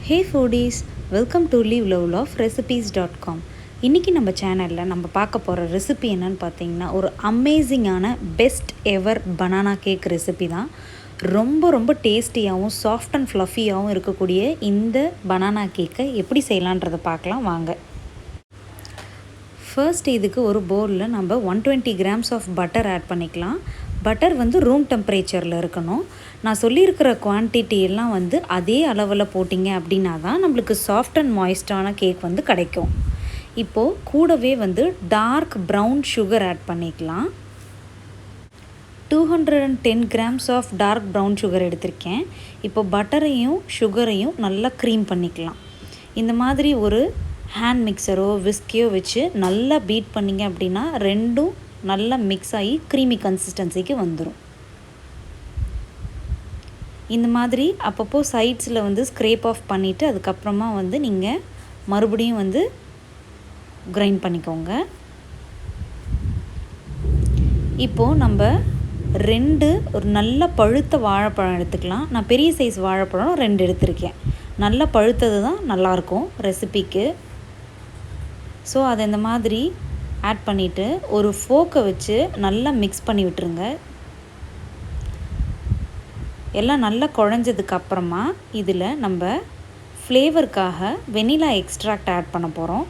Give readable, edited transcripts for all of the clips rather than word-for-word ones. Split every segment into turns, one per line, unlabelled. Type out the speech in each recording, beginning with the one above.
Hey foodies, welcome to livelowofrecipes.com. இன்றைக்கி நம்ம சேனலில் நம்ம பார்க்க போகிற ரெசிபி என்னன்னு பார்த்தீங்கன்னா, ஒரு அமேசிங்கான best ever banana cake recipe தான். ரொம்ப டேஸ்டியாகவும் சாஃப்ட் அண்ட் ஃப்ளஃபியாகவும் இருக்கக்கூடிய இந்த பனானா கேக்கை எப்படி செய்யலான்றதை பார்க்கலாம் வாங்க. ஃபர்ஸ்ட் இதுக்கு ஒரு பவுலில் நம்ம 120 கிராம்ஸ் ஆஃப் பட்டர் ஆட் பண்ணிக்கலாம். பட்டர் ரூம் டெம்பரேச்சரில் இருக்கணும். நான் சொல்லியிருக்கிற குவான்டிட்டி எல்லாம் அதே அளவில் போட்டிங்க அப்படின்னா தான் நம்மளுக்கு சாஃப்ட் அண்ட் மாய்ஸ்டான கேக் கிடைக்கும். இப்போது கூடவே டார்க் ப்ரௌன் சுகர் ஆட் பண்ணிக்கலாம். 210 grams of dark brown sugar எடுத்திருக்கேன். இப்போ பட்டரையும் சுகரையும் நல்லா க்ரீம் பண்ணிக்கலாம். இந்த மாதிரி ஒரு ஹேண்ட் மிக்சரோ விஸ்கியோ வச்சு நல்லா பீட் பண்ணிங்க அப்படின்னா ரெண்டும் நல்லா மிக்ஸ் ஆகி க்ரீமி கன்சிஸ்டன்சிக்கு வந்துடும். இந்த மாதிரி அப்பப்போ சைட்ஸில் ஸ்க்ரேப் ஆஃப் பண்ணிவிட்டு அதுக்கப்புறமா நீங்கள் மறுபடியும் கிரைண்ட் பண்ணிக்கோங்க. இப்போது நம்ம ஒரு நல்ல பழுத்த வாழைப்பழம் எடுத்துக்கலாம். நான் பெரிய சைஸ் வாழைப்பழம் 2 எடுத்திருக்கேன். நல்லா பழுத்தது தான் நல்லாயிருக்கும் ரெசிபிக்கு. ஸோ அதை இந்த மாதிரி ஆட் பண்ணிவிட்டு ஒரு ஃபோக்கை வச்சு நல்லா மிக்ஸ் பண்ணி விட்டுருங்க. எல்லாம் நல்லா குழஞ்சதுக்கப்புறமா இதில் நம்ம ஃப்ளேவருக்காக வெனிலா எக்ஸ்ட்ராக்ட் ஆட் பண்ண போகிறோம்.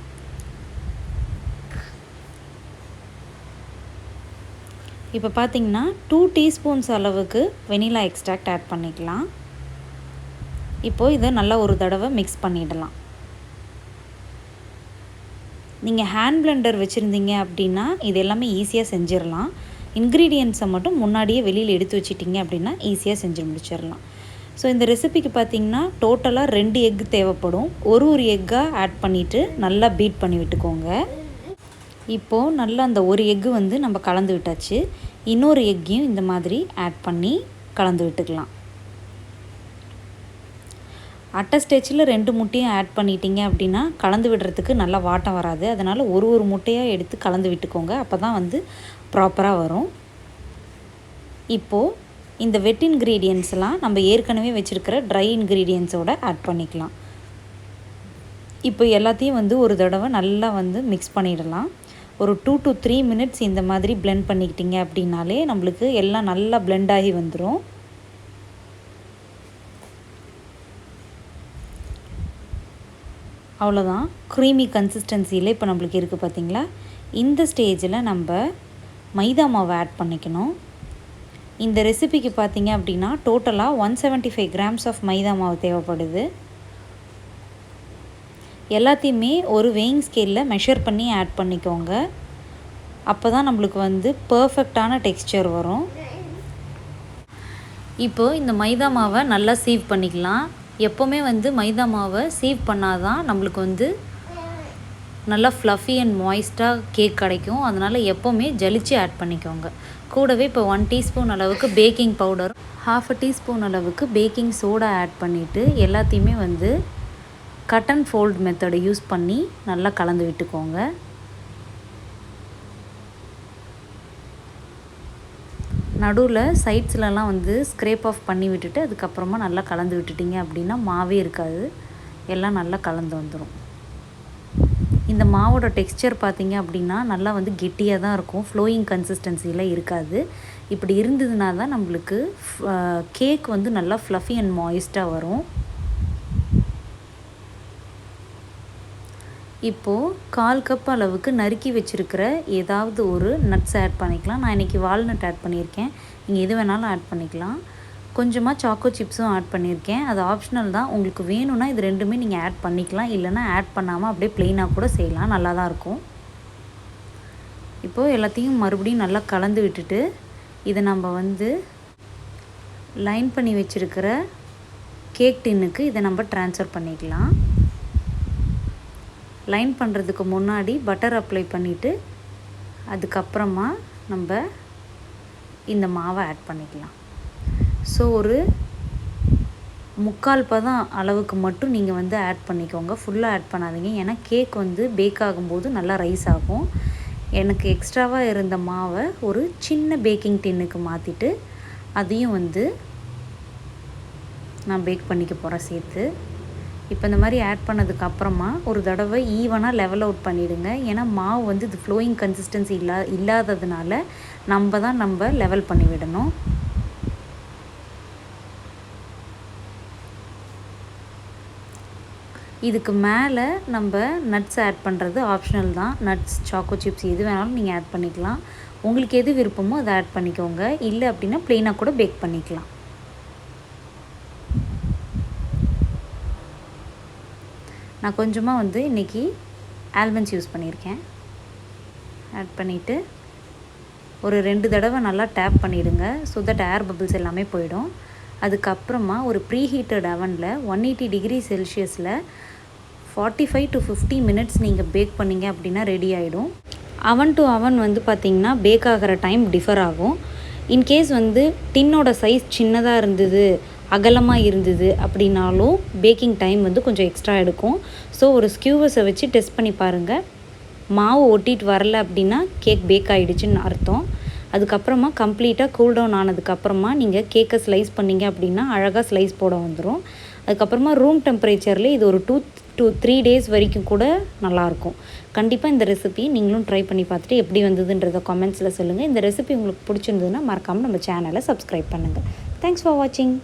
இப்போ பார்த்திங்கன்னா 2 டீஸ்பூன்ஸ் அளவுக்கு வெனிலா எக்ஸ்ட்ராக்ட் ஆட் பண்ணிக்கலாம். இப்போது இதை நல்லா ஒரு தடவை மிக்ஸ் பண்ணிடலாம். நீங்கள் ஹேண்ட் பிளெண்டர் வச்சுருந்தீங்க அப்படின்னா இது எல்லாமே ஈஸியாக செஞ்சிடலாம். இன்க்ரீடியன்ட்ஸை மட்டும் முன்னாடியே வெளியில் எடுத்து வச்சிட்டிங்க அப்படின்னா ஈஸியாக செஞ்சு முடிச்சிடலாம். ஸோ இந்த ரெசிபிக்கு பார்த்திங்கன்னா டோட்டலாக 2 எக் தேவைப்படும். ஒரு எக்காக ஆட் பண்ணிவிட்டு நல்லா பீட் பண்ணி விட்டுக்கோங்க. இப்போது நல்லா அந்த ஒரு எக்கு நம்ம கலந்து விட்டாச்சு. இன்னொரு எக்கையும் இந்த மாதிரி ஆட் பண்ணி கலந்து விட்டுக்கலாம். அட்டை ஸ்டேஜில் 2 முட்டையும் ஆட் பண்ணிட்டீங்க அப்படின்னா கலந்து விடுறதுக்கு நல்லா வாட்டம் வராது. அதனால் ஒரு முட்டையாக எடுத்து கலந்து விட்டுக்கோங்க. அப்போ தான் ப்ராப்பராக வரும். இப்போது இந்த வெட் இன்க்ரீடியன்ஸ்லாம் நம்ம ஏற்கனவே வச்சுருக்கிற ட்ரை இன்க்ரீடியன்ஸோடு ஆட் பண்ணிக்கலாம். இப்போ எல்லாத்தையும் ஒரு தடவை நல்லா மிக்ஸ் பண்ணிடலாம். ஒரு 2 to 3 மினிட்ஸ் இந்த மாதிரி பிளெண்ட் பண்ணிக்கிட்டிங்க அப்படின்னாலே நம்மளுக்கு எல்லாம் நல்லா பிளெண்ட் ஆகி வந்துடும். அவ்வளோதான், க்ரீமி கன்சிஸ்டன்சியில் இப்போ நம்மளுக்கு இருக்குது பார்த்திங்களா. இந்த ஸ்டேஜில் நம்ம மைதா மாவை ஆட் பண்ணிக்கணும். இந்த ரெசிபிக்கு பார்த்திங்க அப்படின்னா டோட்டலாக 175 கிராம்ஸ் ஆஃப் மைதா மாவு தேவைப்படுது. எல்லாத்தையுமே ஒரு வெயிங் ஸ்கேலில் மெஷர் பண்ணி ஆட் பண்ணிக்கோங்க. அப்போ தான் நம்மளுக்கு பர்ஃபெக்டான டெக்ஸ்சர் வரும். இப்போது இந்த மைதா மாவை நல்லா சீவ் பண்ணிக்கலாம். எப்போவுமே மைதா மாவை சீவ் பண்ணால் தான் நம்மளுக்கு நல்லா ஃப்ளஃபி அண்ட் மாய்ஸ்டாக கேக் கிடைக்கும். அதனால் எப்போவுமே ஜலிச்சு ஆட் பண்ணிக்கோங்க. கூடவே இப்போ 1 டீஸ்பூன் அளவுக்கு பேக்கிங் பவுடர், 1/2 டீஸ்பூன் அளவுக்கு பேக்கிங் சோடா ஆட் பண்ணிவிட்டு எல்லாத்தையுமே கட் அண்ட் ஃபோல்ட் மெத்தடை யூஸ் பண்ணி நல்லா கலந்து விட்டுக்கோங்க. நடுவில் சைட்ஸ்லலாம் ஸ்க்ரேப் ஆஃப் பண்ணி விட்டுட்டு அதுக்கப்புறமா நல்லா கலந்து விட்டுட்டிங்க அப்படின்னா மாவே இருக்காது, எல்லாம் நல்லா கலந்து வந்துடும். இந்த மாவோட டெக்ஸ்சர் பார்த்திங்க அப்படின்னா நல்லா கெட்டியாக தான் இருக்கும், ஃப்ளோயிங் கன்சிஸ்டன்சியில் இருக்காது. இப்படி இருந்ததுனா தான் நம்மளுக்கு கேக் நல்லா ஃப்ளஃபி அண்ட் மாய்ஸ்டாக வரும். இப்போது 1/4 கப் அளவுக்கு நறுக்கி வச்சுருக்கிற ஏதாவது ஒரு நட்ஸ் ஆட் பண்ணிக்கலாம். நான் இன்றைக்கி வால்நட் ஆட் பண்ணியிருக்கேன். நீங்கள் எது வேணாலும் ஆட் பண்ணிக்கலாம். கொஞ்சமாக சாக்கோ சிப்ஸும் ஆட் பண்ணியிருக்கேன். அது ஆப்ஷனல் தான். உங்களுக்கு வேணும்னா இது 2மே நீங்கள் ஆட் பண்ணிக்கலாம். இல்லைனா ஆட் பண்ணாமல் அப்படியே ப்ளெயினாக கூட செய்யலாம், நல்லா தான் இருக்கும். இப்போது எல்லாத்தையும் மறுபடியும் நல்லா கலந்து விட்டுட்டு இதை நம்ம லைன் பண்ணி வச்சுருக்கிற கேக் டின்னுக்கு இதை நம்ம ட்ரான்ஸ்ஃபர் பண்ணிக்கலாம். லைன் பண்ணுறதுக்கு முன்னாடி பட்டர் அப்ளை பண்ணிவிட்டு அதுக்கப்புறமா நம்ம இந்த மாவை ஆட் பண்ணிக்கலாம். ஸோ ஒரு 3/4 பதம் அளவுக்கு மட்டும் நீங்கள் ஆட் பண்ணிக்கோங்க. ஃபுல்லாக ஆட் பண்ணாதீங்க. ஏன்னா கேக் பேக் ஆகும்போது நல்லா ரைஸ் ஆகும். எனக்கு எக்ஸ்ட்ராவாக இருந்த மாவை ஒரு சின்ன பேக்கிங் டின்னுக்கு மாற்றிட்டு அதையும் நான் பேக் பண்ணிக்க போகிறேன் சேர்த்து. இப்போ இந்த மாதிரி ஆட் பண்ணதுக்கப்புறமா ஒரு தடவை ஈவனாக லெவல் அவுட் பண்ணிவிடுங்க. ஏன்னா மாவு வந்து இது ஃப்ளோயிங் கன்சிஸ்டன்சி இல்லாததுனால நம்ம லெவல் பண்ணி விடணும். இதுக்கு மேலே நம்ம நட்ஸ் ஆட் பண்ணுறது ஆப்ஷனல் தான். நட்ஸ், சாக்கோ சிப்ஸ் எது வேணாலும் நீங்கள் ஆட் பண்ணிக்கலாம். உங்களுக்கு எது விருப்பமோ அதை ஆட் பண்ணிக்கோங்க. இல்லை அப்படின்னா ப்ளெயினாக கூட பேக் பண்ணிக்கலாம். நான் கொஞ்சமாக வந்து இன்றைக்கி ஆல்மண்ட்ஸ் யூஸ் பண்ணியிருக்கேன். ஆட் பண்ணிவிட்டு ஒரு 2 தடவை நல்லா டேப் பண்ணிவிடுங்க. ஸோ தட் ஏர் பபிள்ஸ் எல்லாமே போயிடும். அதுக்கப்புறமா ஒரு ப்ரீஹீட்டட் அவனில் 180 டிகிரி செல்சியஸில் 45 to 50 மினிட்ஸ் நீங்கள் பேக் பண்ணிங்க அப்படின்னா ரெடி ஆகிடும். அவன் டு அவன் வந்து பார்த்திங்கன்னா பேக் ஆகிற டைம் டிஃபர் ஆகும். இன்கேஸ் வந்து டின்னோட சைஸ் சின்னதாக இருந்தது, அகலமாக இருந்தது அப்படின்னாலும் பேக்கிங் டைம் வந்து கொஞ்சம் எக்ஸ்ட்ரா எடுக்கும். ஸோ ஒரு ஸ்கியூவர்ஸை வச்சு டெஸ்ட் பண்ணி பாருங்கள். மாவு ஒட்டிட்டு வரல அப்படின்னா கேக் பேக் ஆகிடுச்சின்னு அர்த்தம். அதுக்கப்புறமா கம்ப்ளீட்டாக கூல் டவுன் ஆனதுக்கப்புறமா நீங்கள் கேக்கை ஸ்லைஸ் பண்ணிங்க அப்படின்னா அழகாக ஸ்லைஸ் போட வந்துடும். அதுக்கப்புறமா ரூம் டெம்பரேச்சரில் இது ஒரு 2 to 3 days வரைக்கும் கூட நல்லாயிருக்கும். கண்டிப்பாக இந்த ரெசிபி நீங்களும் ட்ரை பண்ணி பார்த்துட்டு எப்படி வந்ததுன்றதை கமெண்ட்ஸில் சொல்லுங்கள். இந்த ரெசிபி உங்களுக்கு பிடிச்சிருந்ததுன்னா மறக்காமல் நம்ம சேனலை சப்ஸ்கிரைப் பண்ணுங்கள். தேங்க்ஸ் ஃபார் வாட்சிங்.